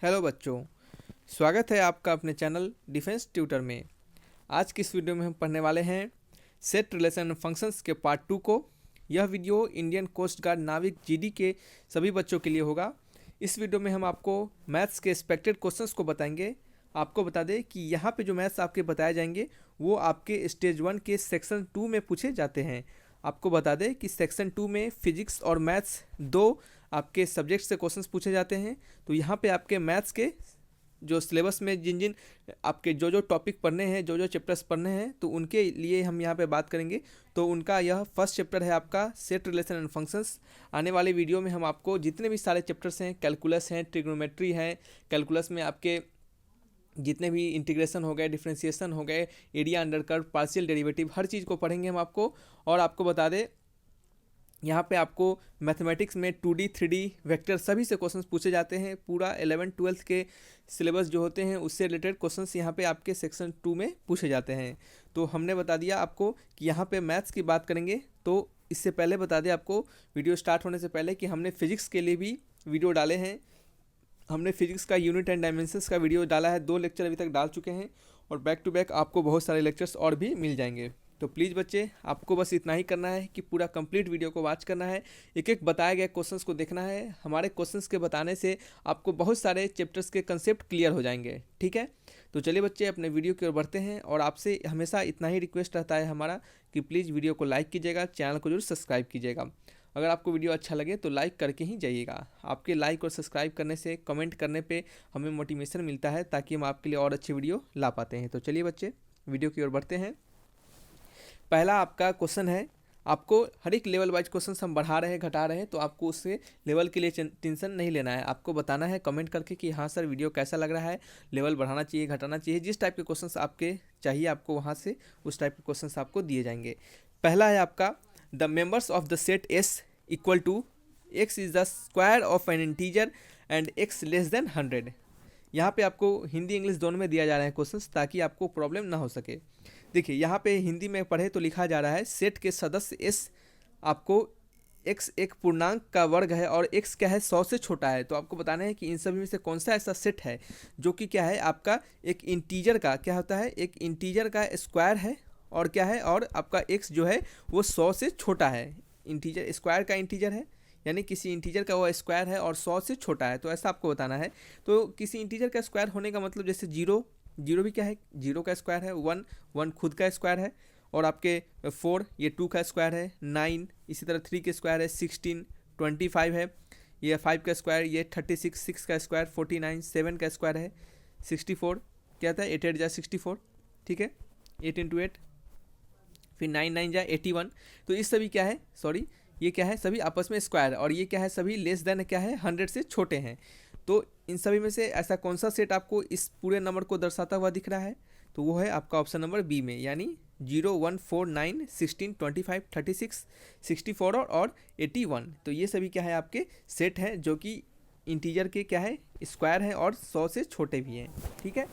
Hello बच्चों, स्वागत है आपका अपने चैनल डिफेंस ट्यूटर में। आज की इस वीडियो में हम पढ़ने वाले हैं सेट रिलेशन फंक्शंस के पार्ट 2 को। यह वीडियो इंडियन कोस्ट गार्ड नाविक जीडी के सभी बच्चों के लिए होगा। इस वीडियो में हम आपको मैथ्स के एक्सपेक्टेड क्वेश्चंस को बताएंगे। आपको बता दें कि यहाँ पे जो मैथ्स आपके बताए जाएंगे वो आपके स्टेज 1 के सेक्शन 2 में पूछे जाते हैं। आपको बता दें कि सेक्शन 2 में फिजिक्स और मैथ्स दो आपके सब्जेक्ट से क्वेश्चंस पूछे जाते हैं। तो यहाँ पे आपके मैथ्स के जो सिलेबस में जिन जिन आपके जो जो टॉपिक पढ़ने हैं, जो जो चैप्टर्स पढ़ने हैं, तो उनके लिए हम यहाँ पे बात करेंगे। तो उनका यह फर्स्ट चैप्टर है आपका सेट रिलेशन एंड फंक्शंस। आने वाले वीडियो में हम आपको जितने भी सारे चैप्टर्स हैं, कैलकुलस हैं, ट्रिग्नोमेट्री हैं, कैलकुलस में आपके जितने भी इंटीग्रेशन हो गए, डिफरेंशिएशन हो गए, area under curve, partial derivative, हर चीज़ को पढ़ेंगे हम आपको। और आपको बता दें यहाँ पे आपको मैथमेटिक्स में 2D 3D वेक्टर सभी से क्वेश्चंस पूछे जाते हैं। पूरा 11th-12th के सिलेबस जो होते हैं उससे रिलेटेड क्वेश्चंस यहाँ पे आपके सेक्शन 2 में पूछे जाते हैं। तो हमने बता दिया आपको कि यहाँ पे मैथ्स की बात करेंगे। तो इससे पहले बता दें आपको, वीडियो स्टार्ट होने से पहले, कि हमने फिजिक्स के लिए भी वीडियो डाले हैं। हमने फिजिक्स का यूनिट एंड डायमेंशंस का वीडियो डाला है, 2 लेक्चर अभी तक डाल चुके हैं, और बैक टू बैक आपको बहुत सारे लेक्चर्स और भी मिल जाएंगे। तो प्लीज़ बच्चे, आपको बस इतना ही करना है कि पूरा कंप्लीट वीडियो को वॉच करना है, एक एक बताए गए क्वेश्चंस को देखना है। हमारे क्वेश्चंस के बताने से आपको बहुत सारे चैप्टर्स के कंसेप्ट क्लियर हो जाएंगे, ठीक है। तो चलिए बच्चे, अपने वीडियो की ओर बढ़ते हैं। और आपसे हमेशा इतना ही रिक्वेस्ट रहता है हमारा कि प्लीज़ वीडियो को लाइक कीजिएगा, चैनल को जरूर सब्सक्राइब कीजिएगा। अगर आपको वीडियो अच्छा लगे तो लाइक करके ही जाइएगा। आपके लाइक और सब्सक्राइब करने से, कमेंट करने पे हमें मोटिवेशन मिलता है, ताकि हम आपके लिए और अच्छे वीडियो ला पाते हैं। तो चलिए बच्चे, वीडियो की ओर बढ़ते हैं। पहला आपका क्वेश्चन है, आपको हर एक लेवल वाइज क्वेश्चन हम बढ़ा रहे हैं, घटा रहे हैं, तो आपको उससे लेवल के लिए टेंशन नहीं लेना है। आपको बताना है कमेंट करके कि हाँ सर वीडियो कैसा लग रहा है, लेवल बढ़ाना चाहिए, घटाना चाहिए। जिस टाइप के क्वेश्चंस आपके चाहिए आपको वहाँ से उस टाइप के क्वेश्चंस आपको दिए जाएंगे। पहला है आपका, the members of the set S equal to X is the square of an integer and X less than 100। यहाँ पे आपको हिंदी इंग्लिश दोनों में दिया जा रहा है क्वेश्चंस, ताकि आपको प्रॉब्लम ना हो सके। देखिए यहाँ पे हिंदी में पढ़े तो लिखा जा रहा है, सेट के सदस्य एस आपको एक्स एक पूर्णांक का वर्ग है और एक्स क्या है 100 से छोटा है। तो आपको बताना है कि इन सभी में से कौन सा ऐसा सेट है जो कि क्या है आपका एक इंटीजर का क्या होता है, एक इंटीजर का स्क्वायर है, और क्या है, और आपका एक्स जो है वो 100 से छोटा है। इंटीजर स्क्वायर का इंटीजर है, यानी किसी इंटीजर का वो स्क्वायर है और 100 से छोटा है। तो ऐसा आपको बताना है। तो किसी इंटीजर का स्क्वायर होने का मतलब, जैसे जीरो भी क्या है, जीरो का स्क्वायर है, 1 खुद का स्क्वायर है, और आपके 4 ये 2 का स्क्वायर है, 9 इसी तरह 3 के स्क्वायर है, 16 25 है, ये 5 का स्क्वायर, ये 36 6 का स्क्वायर 49, 7 का स्क्वायर है 64, क्या था 8 8 जा 64, ठीक है, 8 इंटू 8, फिर 9 9 जा 81। तो इस सभी क्या है, सॉरी ये क्या है, सभी आपस में स्क्वायर, और ये क्या है, सभी लेस देन क्या है 100 से छोटे हैं। तो इन सभी में से ऐसा कौन सा सेट आपको इस पूरे नंबर को दर्शाता हुआ दिख रहा है, तो वो है आपका ऑप्शन नंबर बी में, यानी 0 1 4 9 16 25 36 64 और 81। तो ये सभी क्या है आपके सेट हैं जो कि इंटीजर के क्या है स्क्वायर हैं और 100 से छोटे भी हैं, ठीक है।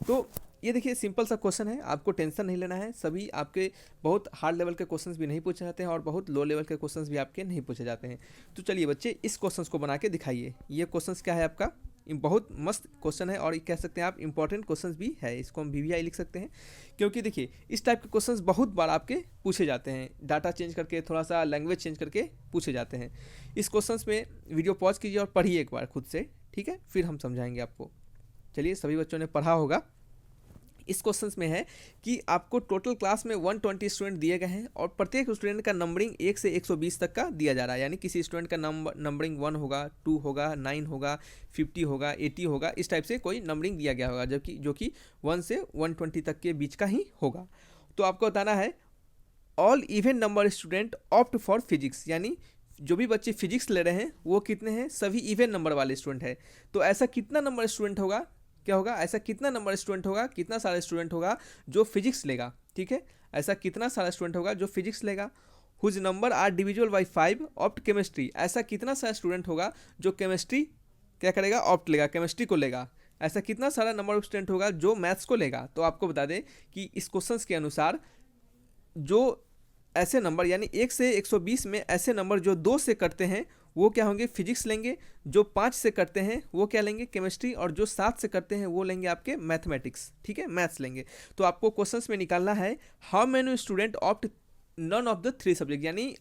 तो ये देखिए सिंपल सा क्वेश्चन है, आपको टेंशन नहीं लेना है। सभी आपके बहुत हार्ड लेवल के क्वेश्चंस भी नहीं पूछे जाते हैं और बहुत लो लेवल के क्वेश्चंस भी आपके नहीं पूछे जाते हैं। तो चलिए बच्चे, इस क्वेश्चंस को बना के दिखाइए। ये क्वेश्चंस क्या है आपका, बहुत मस्त क्वेश्चन है, और कह सकते हैं आप इंपॉर्टेंट क्वेश्चंस भी है। इसको हम VVI लिख सकते हैं, क्योंकि देखिए इस टाइप के क्वेश्चंस बहुत बार आपके पूछे जाते हैं। डाटा चेंज करके, थोड़ा सा लैंग्वेज चेंज करके पूछे जाते हैं। इस क्वेश्चंस में वीडियो पॉज कीजिए और पढ़िए एक बार खुद से, ठीक है, फिर हम समझाएंगे आपको। चलिए, सभी बच्चों ने पढ़ा होगा। इस क्वेश्चन में है कि आपको टोटल क्लास में 120 स्टूडेंट दिए गए हैं, और प्रत्येक स्टूडेंट का नंबरिंग 1 से 120 तक का दिया जा रहा है। यानी किसी स्टूडेंट का नंबरिंग 1 होगा, 2 होगा, 9 होगा, 50 होगा, 80 होगा, इस टाइप से कोई नंबरिंग दिया गया होगा, जबकि जो कि 1 से 120 तक के बीच का ही होगा। तो आपको बताना है all even number student opt for physics, यानी जो भी बच्चे फिजिक्स ले रहे हैं वो कितने हैं, सभी इवन नंबर वाले स्टूडेंट हैं। तो ऐसा कितना नंबर स्टूडेंट होगा, क्या होगा, ऐसा कितना नंबर स्टूडेंट होगा, कितना सारा स्टूडेंट होगा जो फिजिक्स लेगा, ठीक है, ऐसा कितना सारा स्टूडेंट होगा जो फिजिक्स लेगा। Whose number are divisible by 5 opt chemistry, ऐसा कितना सारा स्टूडेंट होगा जो केमिस्ट्री क्या करेगा, ऑप्ट लेगा, केमिस्ट्री को लेगा। ऐसा कितना सारा नंबर ऑफ स्टूडेंट होगा जो मैथ्स को लेगा। तो आपको बता दें कि इस क्वेश्चन के अनुसार जो ऐसे नंबर, यानी 1 से 120 में ऐसे नंबर जो 2 से कटते हैं वो क्या होंगे, फिजिक्स लेंगे। जो 5 से करते हैं वो क्या लेंगे, केमिस्ट्री। और जो 7 से करते हैं वो लेंगे आपके मैथमेटिक्स, ठीक है, मैथ्स लेंगे। तो आपको क्वेश्चंस में निकालना है how many student opt none of the 3 subject, यानी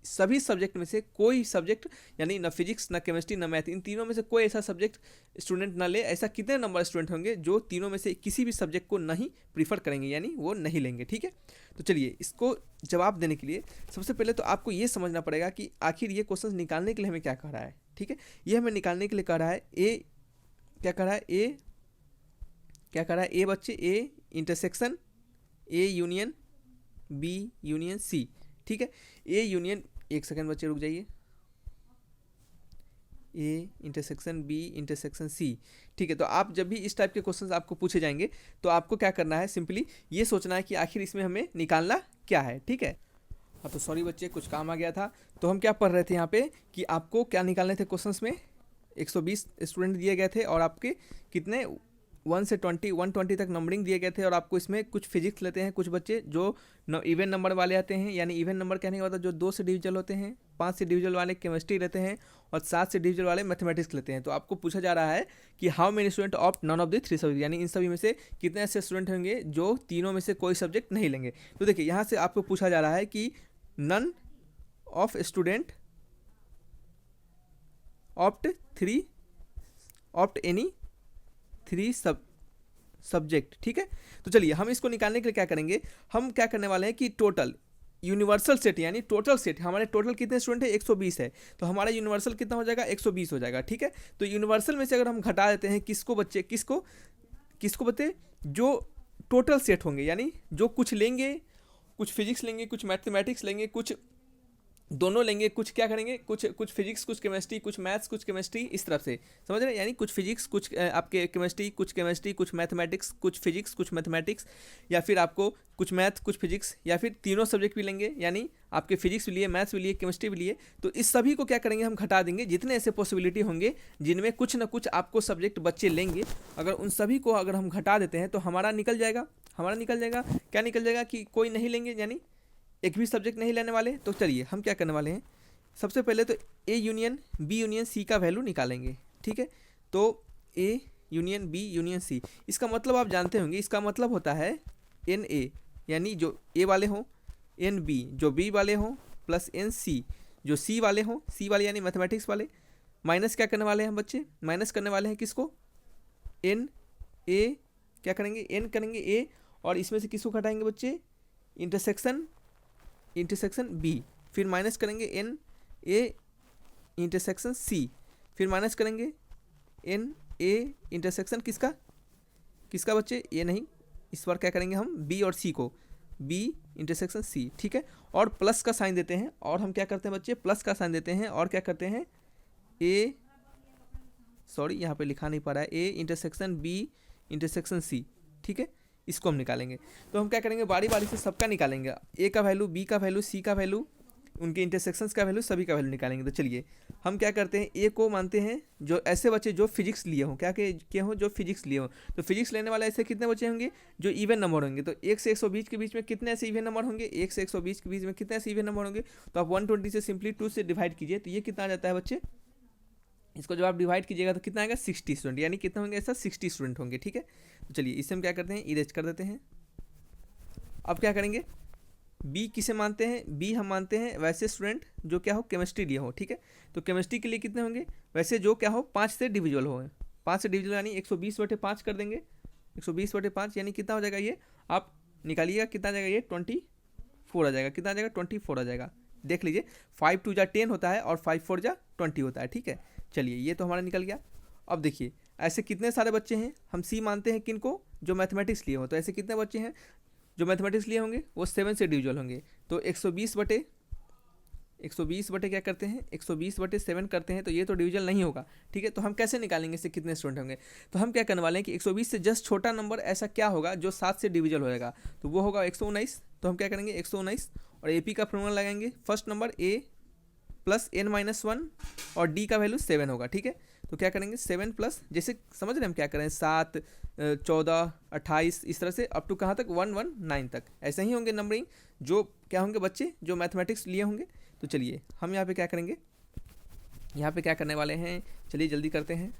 सभी सब्जेक्ट में से कोई सब्जेक्ट, यानी ना फिजिक्स ना केमिस्ट्री ना मैथ, इन तीनों में से कोई ऐसा सब्जेक्ट स्टूडेंट ना ले। ऐसा कितने नंबर स्टूडेंट होंगे जो तीनों में से किसी भी सब्जेक्ट को नहीं प्रीफर करेंगे, यानी वो नहीं लेंगे, ठीक है। तो चलिए इसको जवाब देने के लिए सबसे पहले तो आपको ये समझना पड़ेगा कि आखिर ये क्वेश्चन निकालने के लिए हमें क्या कह रहा है, ठीक है। ये हमें निकालने के लिए कह रहा है ए, क्या कह रहा है, ए क्या कह रहा है, ए बच्चे, A intersection A union B union C, ठीक है। ए यूनियन, एक सेकंड बच्चे रुक जाइए, A intersection B intersection C, ठीक है। तो आप जब भी इस टाइप के क्वेश्चंस आपको पूछे जाएंगे तो आपको क्या करना है, सिंपली ये सोचना है कि आखिर इसमें हमें निकालना क्या है, ठीक है। हाँ तो सॉरी बच्चे, कुछ काम आ गया था। तो हम क्या पढ़ रहे थे यहाँ पे कि आपको क्या निकालने थे क्वेश्चंस में, 120 स्टूडेंट दिए गए थे और आपके कितने 1 से 120 तक नंबरिंग दिए गए थे। और आपको इसमें कुछ फिजिक्स लेते हैं कुछ बच्चे जो इवन नंबर वाले आते हैं, यानी इवन नंबर कहने का मतलब जो 2 से डिविजल होते हैं, 5 से डिविजल वाले केमिस्ट्री लेते हैं और 7 से डिविजल वाले मैथमेटिक्स लेते हैं। तो आपको पूछा जा रहा है कि how many student of none of the 3 subject, यानी इन सभी में से कितने ऐसे स्टूडेंट होंगे जो तीनों में से कोई सब्जेक्ट नहीं लेंगे। तो देखिए यहाँ से आपको पूछा जा रहा है कि none of student opt any 3 subject, ठीक है। तो चलिए हम इसको निकालने के लिए क्या करेंगे, हम क्या करने वाले हैं कि टोटल यूनिवर्सल सेट, यानी टोटल सेट, हमारे टोटल कितने स्टूडेंट है 120 है, तो हमारा यूनिवर्सल कितना हो जाएगा 120 हो जाएगा, ठीक है। तो यूनिवर्सल में से अगर हम घटा देते हैं किसको बच्चे, किसको बच्चे, जो टोटल सेट होंगे, यानी जो कुछ लेंगे, कुछ फिजिक्स लेंगे, कुछ मैथमेटिक्स लेंगे, कुछ दोनों लेंगे, कुछ क्या करेंगे, कुछ फिजिक्स कुछ केमिस्ट्री, कुछ मैथ्स कुछ केमिस्ट्री, इस तरफ से समझ रहे हैं, यानी कुछ फिजिक्स कुछ आपके केमिस्ट्री, कुछ मैथमेटिक्स, कुछ फिजिक्स कुछ मैथमेटिक्स, या फिर आपको कुछ मैथ कुछ फिजिक्स, या फिर तीनों सब्जेक्ट भी लेंगे, यानी आपके फिजिक्स भी लिए, मैथ्स भी लिए, केमिस्ट्री भी लिए। तो इस सभी को क्या करेंगे, हम घटा देंगे। जितने ऐसे पॉसिबिलिटी होंगे जिनमें कुछ ना कुछ आपको सब्जेक्ट बच्चे लेंगे, अगर उन सभी को अगर हम घटा देते हैं तो हमारा निकल जाएगा क्या निकल जाएगा कि कोई नहीं लेंगे, यानी एक भी सब्जेक्ट नहीं लेने वाले। तो चलिए हम क्या करने वाले हैं, सबसे पहले तो A union B union C का वैल्यू निकालेंगे, ठीक है। तो A union B union C, इसका मतलब आप जानते होंगे, इसका मतलब होता है एन ए, यानी जो ए वाले हों, एन बी जो बी वाले हों, प्लस एन सी जो सी वाले हों, सी वाले यानी मैथमेटिक्स वाले, माइनस क्या करने वाले हैं बच्चे, माइनस करने वाले हैं किसको, एन ए, क्या करेंगे एन करेंगे ए, और इसमें से किसको घटाएंगे बच्चे, इंटरसेक्शन बी, फिर माइनस करेंगे एन ए इंटरसेक्शन सी, फिर माइनस करेंगे एन ए इंटरसेक्शन किसका बच्चे, ये नहीं, इस बार क्या करेंगे हम बी और सी को, बी इंटरसेक्शन सी, ठीक है। और प्लस का साइन देते हैं, और हम क्या करते हैं बच्चे, प्लस का साइन देते हैं, और क्या करते हैं ए, सॉरी यहाँ पे लिखा नहीं पा रहा है, A intersection B intersection C, ठीक है। इसको हम निकालेंगे। तो हम क्या करेंगे, बारी बारी से सबका निकालेंगे, ए का वैल्यू, बी का वैल्यू, सी का वैल्यू, उनके इंटरसेक्शंस का वैल्यू, सभी का वैल्यू निकालेंगे। तो चलिए हम क्या करते हैं, ए को मानते हैं जो ऐसे बच्चे जो फिजिक्स लिए हों, क्या हों, जो फिजिक्स लिए हों। तो फिजिक्स लेने वाले ऐसे कितने बच्चे होंगे जो इवन नंबर होंगे। तो 1 से 120 के बीच में कितने ऐसे इवन नंबर होंगे, 1 से 120 के बीच में कितने ऐसे इवन नंबर होंगे। तो आप 120 से सिंपली 2 से डिवाइड कीजिए, तो ये कितना आ जाता है बच्चे, इसको जब आप डिवाइड कीजिएगा तो कितना आएगा 60 स्टूडेंट, यानी कितने होंगे ऐसा 60 स्टूडेंट होंगे, ठीक है। तो चलिए इससे हम क्या करते हैं, इरेज कर देते हैं। अब क्या करेंगे, बी किसे मानते हैं, बी हम मानते हैं वैसे स्टूडेंट जो क्या हो केमिस्ट्री लिए हो, ठीक है। तो केमिस्ट्री के लिए कितने होंगे, वैसे जो क्या हो 5 से डिविजुअल हो, 5 से डिविजुअल यानी 120/5 कर देंगे, 120/5 यानी कितना हो जाएगा, ये आप निकालिएगा कितना आ जाएगा, ये 24 आ जाएगा, कितना आ जाएगा 24 आ जाएगा। देख लीजिए 5 2 जा 10 होता है और 5 4 जा 20 होता है, ठीक है। चलिए ये तो हमारा निकल गया। अब देखिए ऐसे कितने सारे बच्चे हैं, हम सी मानते हैं किनको, जो मैथमेटिक्स लिए हो। तो ऐसे कितने बच्चे हैं जो मैथमेटिक्स लिए होंगे, वो 7 से डिविजुअल होंगे। तो 120 बटे क्या करते हैं, 120/7 करते हैं, तो ये तो डिविजन नहीं होगा, ठीक है। तो हम कैसे निकालेंगे इससे कितने स्टूडेंट होंगे। तो हम क्या करने वाले हैं कि 120 से जस्ट छोटा नंबर ऐसा क्या होगा जो 7 से डिविजल होएगा, तो वो होगा 119। तो हम क्या करेंगे 119 और AP का फॉर्मूला लगाएंगे, first number A plus n-1 और D का वैल्यू 7 होगा, ठीक है। तो क्या करेंगे 7 प्लस, जैसे समझ रहे हैं हम क्या करें, 7 14 28 इस तरह से अप टू कहाँ तक 119 तक, ऐसे ही होंगे नंबरिंग जो क्या होंगे बच्चे जो मैथमेटिक्स लिए होंगे। तो चलिए हम यहाँ पे क्या करेंगे, यहाँ पे क्या करने वाले हैं, चलिए जल्दी करते हैं,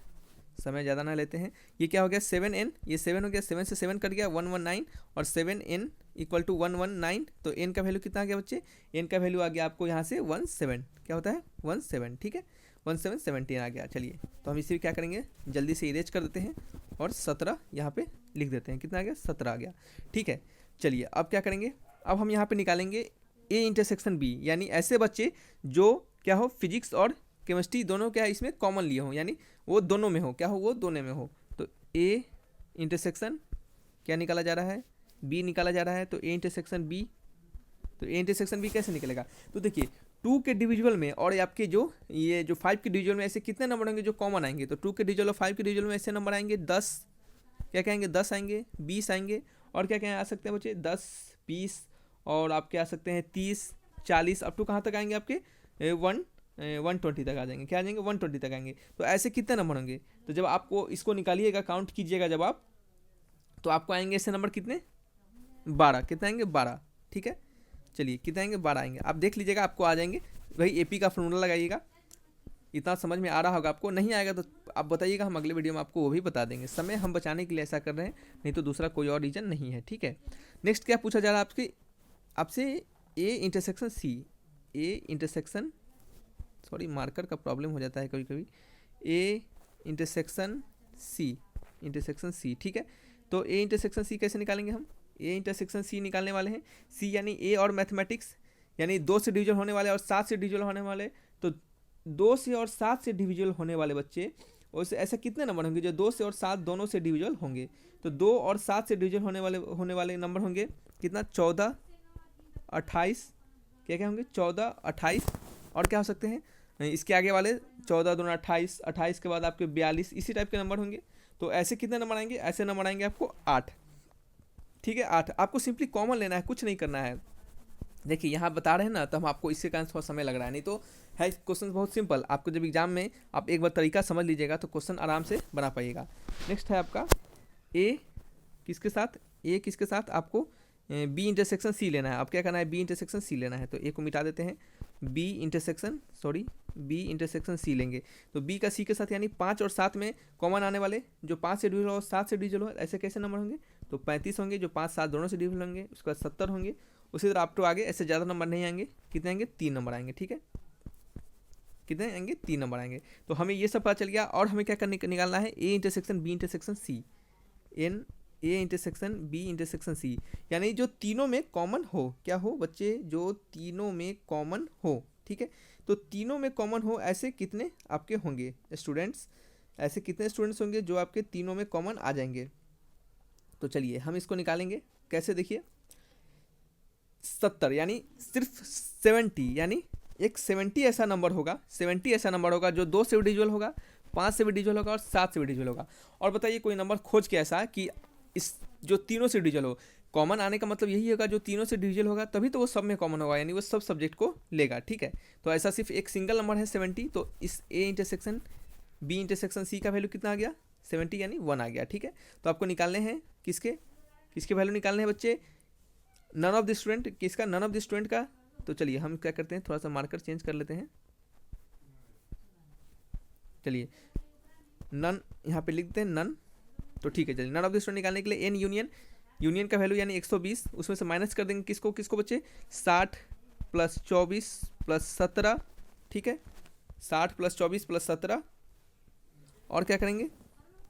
समय ज़्यादा ना लेते हैं। ये क्या हो गया 7n, ये 7 हो गया, 7 से 7 कट गया 119 और 7n इक्वल टू 119। तो n का वैल्यू कितना आ गया बच्चे, n का वैल्यू आ गया आपको यहाँ से 17, क्या होता है 17, ठीक है 17 आ गया। चलिए तो हम इसे भी क्या करेंगे, जल्दी से इरेज कर देते हैं और 17 यहाँ पे लिख देते हैं, कितना आ गया 17 आ गया, ठीक है। चलिए अब क्या करेंगे, अब हम यहाँ पे निकालेंगे ए इंटरसेक्शन बी, यानी ऐसे बच्चे जो क्या हो फिजिक्स और केमिस्ट्री दोनों क्या है इसमें कॉमन लिए हों, यानी वो दोनों में हो, क्या हो वो दोनों में हो। तो ए इंटरसेक्शन क्या निकाला जा रहा है, बी निकाला जा रहा है। तो ए इंटरसेक्शन बी, तो ए इंटरसेक्शन बी कैसे निकलेगा, तो देखिए 2 के डिविजुअल में और आपके जो ये जो 5 के डिविजुअल में ऐसे कितने नंबर होंगे जो कॉमन आएंगे। तो 2 के डिविजुअल और 5 के डिविजुअल में ऐसे नंबर आएंगे 10, क्या कहेंगे 10 आएंगे, 20 आएंगे, और क्या क्या आ सकते हैं बच्चे 10, 20, और आपके आ सकते हैं 30, 40, अप टू कहाँ तक आएंगे आपके 120 तक आ जाएंगे, क्या आ जाएंगे 120 तक आएंगे। तो ऐसे कितने नंबर होंगे, तो जब आपको इसको निकालिएगा काउंट कीजिएगा जब आप, तो आपको आएंगे ऐसे नंबर कितने 12, कितने आएंगे 12, ठीक है। चलिए कितने आएंगे 12 आएंगे, आप देख लीजिएगा आपको आ जाएंगे। वही एपी का फॉर्मूला लगाइएगा, इतना समझ में आ रहा होगा आपको, नहीं आएगा तो आप बताइएगा, हम अगले वीडियो में आपको वो भी बता देंगे। समय हम बचाने के लिए ऐसा कर रहे हैं, नहीं तो दूसरा कोई और रीजन नहीं है, ठीक है। नेक्स्ट क्या पूछा जा रहा है आपसे A intersection C, A intersection, sorry marker का प्रॉब्लम हो जाता है कभी कभी, ए इंटरसेक्शन सी, इंटरसेक्शन सी, ठीक है। तो ए इंटरसेक्शन सी कैसे निकालेंगे हम, ए इंटरसेक्शन सी निकालने वाले हैं। सी यानी ए और मैथमेटिक्स, यानी 2 से डिविजन होने वाले और 7 से डिविजन होने वाले। तो 2 से और 7 से डिविजन होने वाले बच्चे, वैसे ऐसे कितने नंबर होंगे जो 2 से और 7 दोनों से डिविजन होंगे। तो 2 और 7 से डिविजन होने वाले नंबर होंगे कितना 14, 28, क्या क्या होंगे 14, 28, और क्या हो सकते हैं इसके आगे वाले 14 दूना 28, 28 के बाद आपके 42, इसी टाइप के नंबर होंगे। तो ऐसे कितने नंबर आएंगे, ऐसे नंबर आएंगे आपको 8, ठीक है 8। आपको सिंपली कॉमन लेना है, कुछ नहीं करना है। देखिए यहाँ बता रहे हैं ना, तो हम आपको इससे कारण थोड़ा समय लग रहा है, नहीं तो है क्वेश्चन बहुत सिंपल। आपको जब एग्जाम में आप एक बार तरीका समझ लीजिएगा तो क्वेश्चन आराम से बना पाइएगा। नेक्स्ट है आपका ए किसके साथ, ए किसके साथ आपको बी इंटरसेक्शन सी लेना है। अब क्या करना है, बी इंटरसेक्शन सी लेना है। तो ए को मिटा देते हैं, बी इंटरसेक्शन सी लेंगे। तो बी का सी के साथ यानी 5 और 7 में कॉमन आने वाले, जो 5 से डिविजल हो 7 से डिविजल हो, ऐसे कैसे नंबर होंगे। तो 35 होंगे, जो 5 7 दोनों से डिविजल होंगे, उसके बाद 70 होंगे। उसी तरह आप तो आगे ऐसे ज़्यादा नंबर नहीं आएंगे, कितने आएंगे 3 नंबर आएंगे, ठीक है कितने आएंगे 3 नंबर आएंगे। तो हमें ये सब पता चल गया। और हमें क्या करने निकालना है, A intersection B intersection C, A intersection B intersection C, यानी जो तीनों में कॉमन हो, क्या हो बच्चे, जो तीनों में कॉमन हो, ठीक है। तो तीनों में कॉमन हो ऐसे कितने आपके होंगे स्टूडेंट्स, ऐसे कितने स्टूडेंट्स होंगे जो आपके तीनों में कॉमन आ जाएंगे। तो चलिए हम इसको निकालेंगे कैसे, देखिए 70 यानी सिर्फ 70, यानी एक 70 ऐसा नंबर होगा, 70 ऐसा नंबर होगा जो 2 से भी डिविजल होगा, 5 से भी डिविजल होगा और 7 से भी डिविजल होगा। और बताइए कोई नंबर खोज के ऐसा कि इस जो तीनों से डिविजल हो, कॉमन आने का मतलब यही होगा जो तीनों से डिविजल होगा तभी तो वो सब में कॉमन होगा, यानी वो सब सब्जेक्ट को लेगा, ठीक है। तो ऐसा सिर्फ एक सिंगल नंबर है 70। तो इस A intersection B intersection C का वैल्यू कितना आ गया 70, यानी 1 आ गया, ठीक है। तो आपको निकालने हैं किसके वैल्यू निकालने हैं बच्चे, नन ऑफ द स्टूडेंट, किसका नन ऑफ द स्टूडेंट का। तो चलिए हम क्या करते हैं, थोड़ा सा मार्कर चेंज कर लेते हैं। चलिए नन यहाँ पे लिख देते हैं नन, तो ठीक है। चलिए नन ऑफ द स्टूडेंट निकालने के लिए एन यूनियन का वैल्यू यानी 120, उसमें से माइनस कर देंगे किसको बच्चे 60 + 24 + 17, ठीक है 60 + 24 + 17, और क्या करेंगे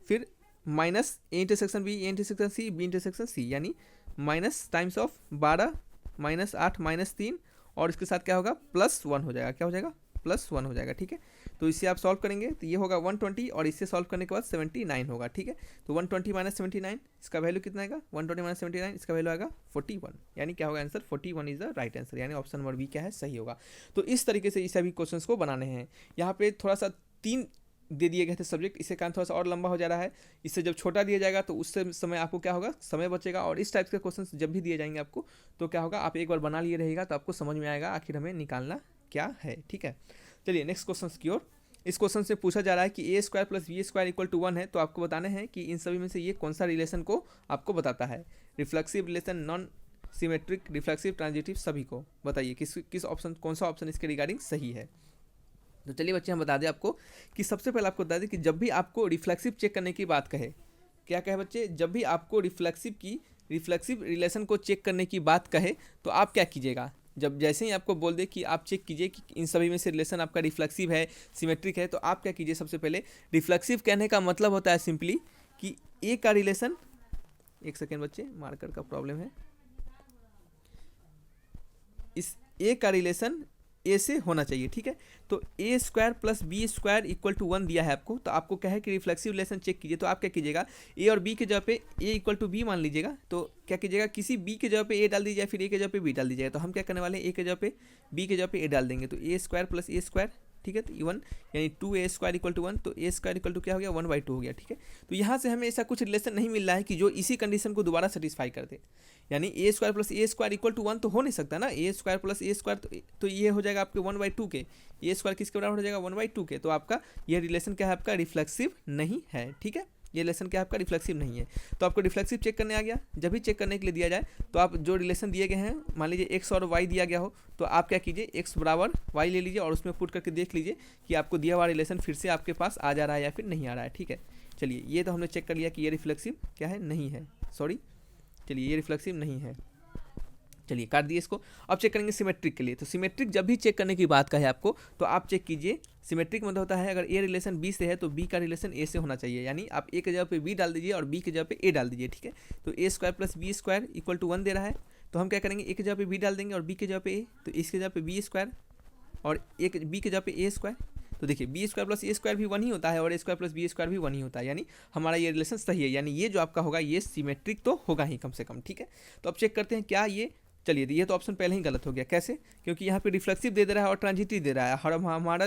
फिर minus A intersection B, A intersection C, B intersection C, यानी माइनस टाइम्स ऑफ 12 -8 -3, और इसके साथ क्या होगा +1 हो जाएगा, क्या हो जाएगा +1 हो जाएगा, ठीक है। तो इसे आप सॉल्व करेंगे तो ये होगा 120, और इससे सॉल्व करने के बाद 79 होगा, ठीक है। तो 120 - 79 इसका वैल्यू कितना आएगा, 120 - 79 इसका वैल्यू आएगा 41, यानी क्या होगा answer 41 is the right answer, यानी ऑप्शन नंबर बी क्या है सही होगा। तो इस तरीके से इस सभी क्वेश्चंस को बनाने हैं। यहाँ पे थोड़ा सा 3 दे दिए गए थे सब्जेक्ट, इससे कारण थोड़ा सा और लंबा हो जा रहा है। इससे जब छोटा दिया जाएगा तो उससे समय आपको क्या होगा समय बचेगा, और इस टाइप के क्वेश्चन जब भी दिए जाएंगे आपको तो क्या होगा आप एक बार बना लिए रहेगा तो आपको समझ में आएगा आखिर हमें निकालना क्या है, ठीक है। चलिए नेक्स्ट क्वेश्चन की ओर। इस क्वेश्चन से पूछा जा रहा है कि a² + b² = 1 है, तो आपको बताने हैं कि इन सभी में से ये कौन सा रिलेशन को आपको बताता है, reflexive relation, non symmetric, reflexive, transitive, सभी को बताइए किस ऑप्शन, कौन सा ऑप्शन इसके रिगार्डिंग सही है। तो चलिए बच्चे हम बता दें आपको कि सबसे पहले आपको बता दें कि जब भी आपको रिफ्लेक्सिव चेक करने की बात कहे, क्या कहे बच्चे, जब भी आपको रिफ्लेक्सिव रिलेशन को चेक करने की बात कहे तो आप क्या कीजिएगा, जब जैसे ही आपको बोल दे कि आप चेक कीजिए कि इन सभी में से रिलेशन आपका रिफ्लेक्सिव है, सिमेट्रिक है, तो आप क्या कीजिए, सबसे पहले रिफ्लेक्सिव कहने का मतलब होता है सिंपली कि ए का रिलेशन, एक सेकेंड बच्चे मार्कर का प्रॉब्लम है, इस ए का रिलेशन ए से होना चाहिए, ठीक है। तो a square plus b square equal to 1 दिया है आपको, तो आपको क्या है कि रिफ्लेक्सिव रिलेशन चेक कीजिए, तो आप क्या कीजिएगा, ए और बी के जगह पे ए इक्वल टू बी मान लीजिएगा, तो क्या कीजिएगा, किसी बी के जगह पे ए डाल दीजिए, फिर ए के जगह पे बी डाल दीजिएगा। तो हम क्या करने वाले हैं, ए के जगह पे बी के जगह पे ए डाल देंगे, तो a square plus a square, ठीक है, तो इवन यानी 2a स्क्वायर इक्वल टू 1, तो ए स्क्वायर इक्वल टू क्या हो गया, 1/2 हो गया, ठीक है। तो यहाँ से हमें ऐसा कुछ रिलेशन नहीं मिल रहा है कि जो इसी कंडीशन को दोबारा सेटिस्फाई कर दे, यानी a square plus a square equal to 1 तो हो नहीं सकता ना, a square plus a square, तो ये हो जाएगा आपके 1/2 के, ए स्क्वायर किसके बराबर हो जाएगा, 1/2 के, तो आपका यह रिलेशन क्या है, आपका रिफ्लेक्सिव नहीं है, ठीक है। ये रिलेशन क्या आपका रिफ्लेक्सिव नहीं है। तो आपको रिफ्लेक्सिव चेक करने आ गया, जब भी चेक करने के लिए दिया जाए तो आप जो रिलेशन दिए गए हैं, मान लीजिए एक्स और वाई दिया गया हो, तो आप क्या कीजिए, एक्स बराबर वाई ले लीजिए और उसमें पुट करके देख लीजिए कि आपको दिया हुआ रिलेशन फिर से आपके पास आ जा रहा है या फिर नहीं आ रहा है, ठीक है। चलिए ये तो हमने चेक कर लिया कि ये रिफ्लेक्सिव क्या है, नहीं है, सॉरी, चलिए ये रिफ्लेक्सिव नहीं है, चलिए काट दिए इसको। अब चेक करेंगे सिमेट्रिक के लिए, तो सिमेट्रिक जब भी चेक करने की बात कहे आपको तो आप चेक कीजिए, सिमेट्रिक मतलब होता है अगर ए रिलेशन बी से है तो बी का रिलेशन ए से होना चाहिए, यानी आप ए के जगह पे बी डाल दीजिए और बी के जगह पे ए डाल दीजिए, ठीक है। तो a square plus b square equal to 1 दे रहा है, तो हम क्या करेंगे, ए के जगह पे बी डाल देंगे और बी के जगह पे ए, तो इसके जगह पे बी स्क्वायर और एक बी के जगह पे ए स्क्वायर, तो देखिए B square plus a square भी 1 ही होता है और ए स्क्वायर प्लस बी स्क्वायर भी 1 ही होता है, यानी हमारा ये रिलेशन सही है, यानी ये जो आपका होगा ये सिमेट्रिक तो होगा ही कम से कम, ठीक है। तो अब चेक करते हैं क्या ये, चलिए ये तो ऑप्शन पहले ही गलत हो गया, कैसे, क्योंकि यहाँ पे रिफ्लेक्सिव दे रहा है और ट्रांजिटिव दे रहा है, हमारा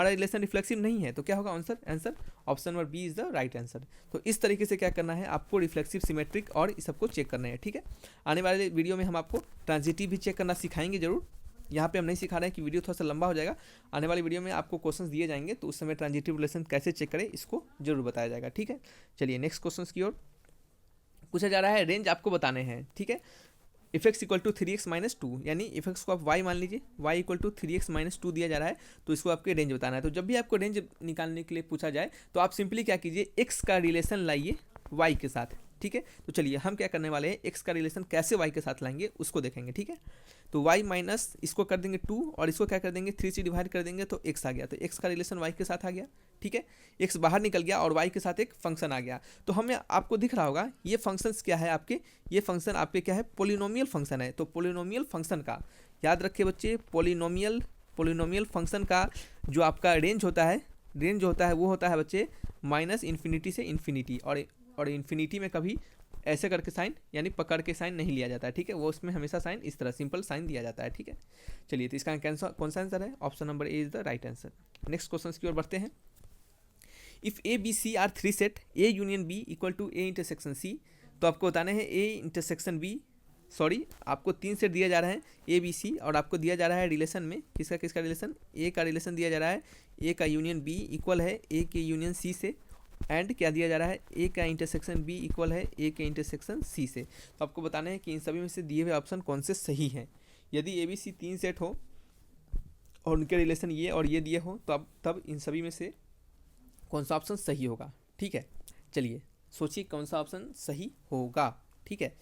रिलेशन रिफ्लेक्सिव नहीं है, तो क्या होगा answer option number B is the right answer. तो इस तरीके से क्या करना है, आपको रिफ्लेक्सिव, सिमेट्रिक और इस सबको चेक करना है, ठीक है। आने वाले वीडियो में हम आपको ट्रांजिटिव भी चेक करना सिखाएंगे जरूर, यहाँ पे हम नहीं सिखा रहे हैं कि वीडियो थोड़ा सा लंबा हो जाएगा, आने वाली वीडियो में आपको क्वेश्चंस दिए जाएंगे तो उस समय ट्रांजिटिव रिलेशन कैसे चेक करें इसको जरूर बताया जाएगा, ठीक है। चलिए नेक्स्ट क्वेश्चन की ओर पूछा जा रहा है, रेंज आपको बताने हैं, ठीक है। If X equal to 3x minus 2, यानी इफ एक्स को आप y मान लीजिए, y equal to 3x minus 2 दिया जा रहा है, तो इसको आपके रेंज बताना है। तो जब भी आपको रेंज निकालने के लिए पूछा जाए तो आप सिंपली क्या कीजिए, x का रिलेशन लाइए y के साथ, ठीक है। तो चलिए हम क्या करने वाले हैं, x का रिलेशन कैसे y के साथ लाएंगे उसको देखेंगे, ठीक है। तो y माइनस इसको कर देंगे 2 और इसको क्या कर देंगे 3 से डिवाइड कर देंगे तो x आ गया, तो x का रिलेशन y के साथ आ गया, ठीक है। x बाहर निकल गया और y के साथ एक फंक्शन आ गया, तो हमें आपको दिख रहा होगा ये फंक्शंस क्या है आपके, ये फंक्शन आपके क्या है, पोलिनोमियल फंक्शन है। तो पोलिनोमियल फंक्शन का याद रखिए बच्चे, पोलिनोमियल फंक्शन का जो आपका रेंज होता है वो होता है बच्चे माइनस इन्फिनिटी से इन्फिनिटी, और इन्फिनिटी में कभी ऐसे करके साइन यानी पकड़ के साइन नहीं लिया जाता है, ठीक है, वो उसमें हमेशा साइन इस तरह सिंपल साइन दिया जाता है, ठीक है। चलिए तो इसका कौन सा आंसर है, option number A is the right answer. Next question की ओर बढ़ते हैं। If A B C are 3 set, A union B equal to A intersection C, तो आपको बताने हैं ए इंटरसेक्शन बी, सॉरी आपको 3 सेट दिया जा रहा है ए बी सी, और आपको दिया जा रहा है रिलेशन में किसका रिलेशन, ए का रिलेशन दिया जा रहा है, ए का यूनियन बी इक्वल है ए के यूनियन सी से, एंड क्या दिया जा रहा है, ए का इंटरसेक्शन बी इक्वल है ए के इंटरसेक्शन सी से। तो आपको बताना है कि इन सभी में से दिए हुए ऑप्शन कौन से सही हैं। यदि ए बी सी 3 सेट हो और उनके रिलेशन ये और ये दिए हो, तो तब इन सभी में से कौन सा ऑप्शन सही होगा, ठीक है। चलिए सोचिए कौन सा ऑप्शन सही होगा, ठीक है।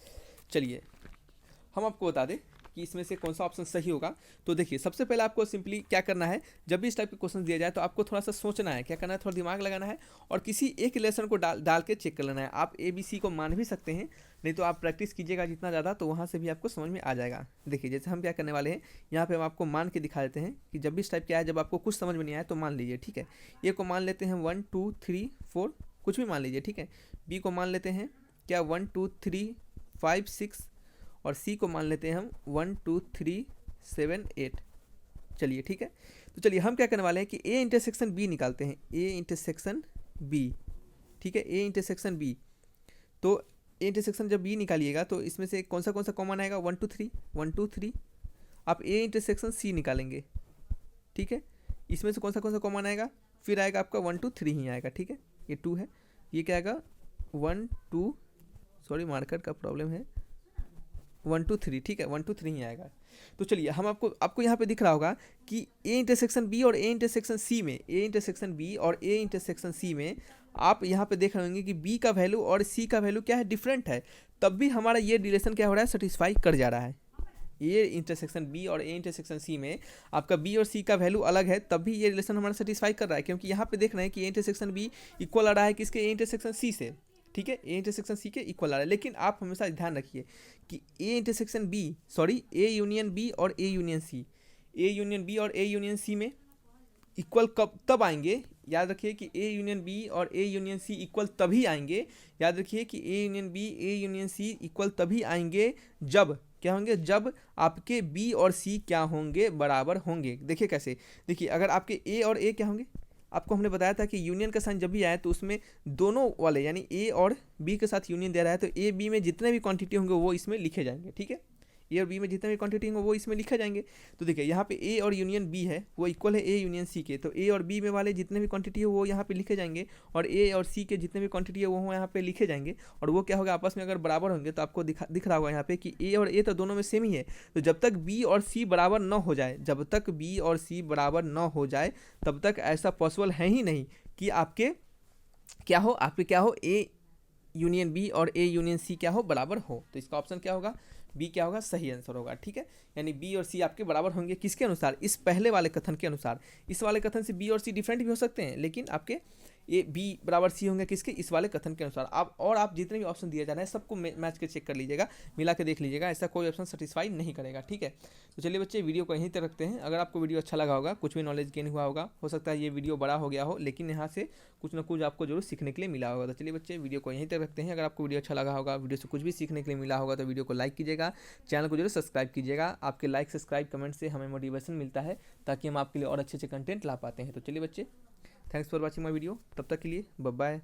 चलिए हम आपको बता दें कि इसमें से कौन सा ऑप्शन सही होगा। तो देखिए सबसे पहले आपको सिंपली क्या करना है, जब भी इस टाइप के क्वेश्चन दिया जाए तो आपको थोड़ा सा सोचना है, क्या करना है, थोड़ा दिमाग लगाना है और किसी एक रिलेशन को डाल के चेक कर लेना है। आप ए बी सी को मान भी सकते हैं, नहीं तो आप प्रैक्टिस कीजिएगा जितना ज़्यादा तो वहाँ से भी आपको समझ में आ जाएगा। देखिए जैसे हम क्या करने वाले हैं, यहाँ पर हम आपको मान के दिखा देते हैं कि जब भी इस टाइप क्या है, जब आपको कुछ समझ में नहीं आए तो मान लीजिए, ठीक है। ए को मान लेते हैं 1 2 3 4, कुछ भी मान लीजिए, ठीक है। बी को मान लेते हैं क्या 1 2 3 5 6, और सी को मान लेते हैं हम 1 2 3 7 8। चलिए ठीक है, तो चलिए हम क्या करने वाले हैं कि ए इंटरसेक्शन बी निकालते हैं, ए इंटरसेक्शन बी, ठीक है, ए इंटरसेक्शन बी। तो ए इंटरसेक्शन जब बी निकालिएगा तो इसमें से कौन सा कॉमन आएगा, 1 2 3। आप ए इंटरसेक्शन सी निकालेंगे, ठीक है, इसमें से कौन सा कॉमन आएगा, फिर आएगा आपका 1 2 3 ही आएगा, ठीक है। ये 2 है, ये क्या आएगा 1 2, सॉरी मार्कर का प्रॉब्लम है, 1 2 3, ठीक है, 1 2 3 ही आएगा। तो चलिए हम आपको यहाँ पे दिख रहा होगा कि ए इंटरसेक्शन बी और ए इंटरसेक्शन सी में, ए इंटरसेक्शन बी और ए इंटरसेक्शन सी में आप यहाँ पे देख रहे होंगे कि बी का वैल्यू और सी का वैल्यू क्या है, डिफरेंट है, तब भी हमारा ये रिलेशन क्या हो रहा है, सेटिस्फाई कर जा रहा है। ये इंटरसेक्शन बी और ए इंटरसेक्शन सी में आपका बी और सी का वैल्यू अलग है, तब भी ये रिलेशन हमारा सेटिस्फाई कर रहा है, क्योंकि यहाँ पे देख रहे हैं कि ए इंटरसेक्शन बी इक्वल आ रहा है किसके, ए इंटरसेक्शन सी से, ठीक है, ए इंटरसेक्शन सी के इक्वल आ रहा है। लेकिन आप हमेशा ध्यान रखिए कि A intersection B, sorry A union B और A union C, A union B और ए यूनियन सी में इक्वल कब तब आएंगे, याद रखिए कि ए यूनियन बी और ए यूनियन सी इक्वल तभी आएंगे, याद रखिए कि A union B A union C equal तभी आएंगे जब क्या होंगे, जब आपके बी और सी क्या होंगे, बराबर होंगे। देखिए कैसे, देखिए अगर आपके ए और ए क्या होंगे, आपको हमने बताया था कि यूनियन का साइन जब भी आए तो उसमें दोनों वाले यानी ए और बी के साथ यूनियन दे रहा है, तो ए बी में जितने भी क्वांटिटी होंगे वो इसमें लिखे जाएंगे, ठीक है, ए और बी में जितने भी क्वांटिटी होंगे वो इसमें लिखे जाएंगे। तो देखिए यहाँ पे ए और यूनियन बी है वो इक्वल है ए यूनियन सी के, तो ए और बी में वाले जितने भी क्वांटिटी है वो यहाँ पे लिखे जाएंगे, और ए और सी के जितने भी क्वांटिटी है वो यहाँ पे लिखे जाएंगे, और वो क्या होगा, आपस में अगर बराबर होंगे तो आपको दिख रहा होगा यहाँ पे कि ए और ए तो दोनों में सेम ही है, तो जब तक बी और सी बराबर न हो जाए, जब तक बी और सी बराबर न हो जाए तब तक ऐसा पॉसिबल है ही नहीं कि आपके क्या हो, आपके क्या हो, ए यूनियन बी और ए यूनियन सी क्या हो, बराबर हो। तो इसका ऑप्शन क्या होगा, बी क्या होगा, सही आंसर होगा, ठीक है, यानी बी और सी आपके बराबर होंगे किसके अनुसार, इस पहले वाले कथन के अनुसार। इस वाले कथन से बी और सी डिफरेंट भी हो सकते हैं, लेकिन आपके ए बी बराबर सी होंगे किसके, इस वाले कथन के अनुसार। आप जितने भी ऑप्शन दिए जा रहे हैं सबको मैच के चेक कर लीजिएगा, मिला के देख लीजिएगा, ऐसा कोई ऑप्शन सेटिस्फाई नहीं करेगा, ठीक है। तो चलिए बच्चे वीडियो को यहीं तक रखते हैं। अगर आपको वीडियो अच्छा लगा होगा, कुछ भी नॉलेज गेन हुआ होगा, हो सकता है ये वीडियो बड़ा हो गया हो, लेकिन यहाँ से कुछ ना कुछ आपको जरूर सीखने के लिए मिला होगा। तो चलिए बच्चे वीडियो को यहीं तक रखते हैं। अगर आपको वीडियो अच्छा लगा होगा, वीडियो से कुछ भी सीखने के लिए मिला होगा, तो वीडियो को लाइक कीजिएगा, चैनल को जरूर सब्सक्राइब कीजिएगा। आपके लाइक सब्सक्राइब कमेंट से हमें मोटिवेशन मिलता है ताकि हम आपके लिए और अच्छे अच्छे कंटेंट ला पाते हैं। तो चलिए बच्चे, thanks for watching my video, तब तक के लिए बाय बाय।